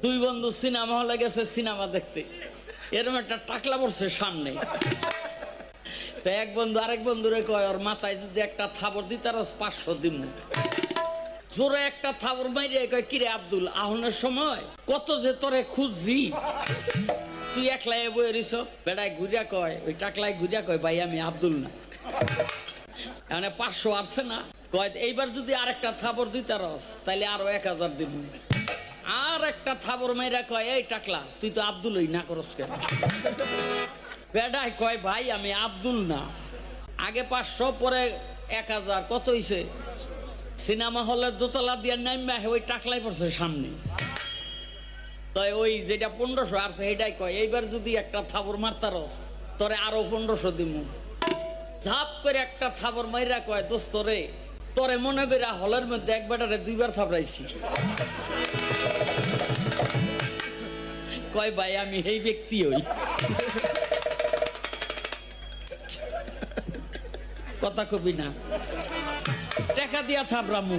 দুই বন্ধু সিনেমা হলে গেছে সিনেমা দেখতে, এরকম একটা টাকলা পড়ছে সামনে। তো এক বন্ধু আরেক বন্ধুরে কয়, ওর মাথায় যদি একটা থাবর দিতে আর 500 দিন। জোরে একটা থাবর মাইরে কয়, কিরে আব্দুল, আহনের সময় কত যে তোরে খুঁজছি, তুই একলাই বয়ে রিস। বেড়ায় ঘুরিয়া কয়, ওই টাকলায় ঘুরিয়া কয়, ভাই আমি আব্দুল না। মানে 500 আসছে না, কয় এইবার যদি আরেকটা থাবর দিতে রস তাইলে আরো 1000 দিব। আর একটা থাবর মাইরা কয়, এই টাকলা তুই তো আব্দুলই না করস কেন? বেড়ায় কয়, ভাই আমি আব্দুল না, আগে 500 পরে 1000, কত হইছে? সিনেমা হলের দোতলা দিয়ে নামবে ওই টাকলাই পড়ছে সামনে। তাই ওই যেটা 1500 আসছে সেটাই কয়, এইবার যদি একটা থাবর মারতারস তোরে আরো 1500 দিব। ঝাপ করে একটা থাবর মাইরা কয়, দোস্ত রে, তোরে মনে করে হলের মধ্যে এক বেটারে 2 বার থাবড়াইছি। কয়, ভাই আমি এই ব্যক্তি হই। কথা কবি না, টাকা দিয়া থাবড়ামু।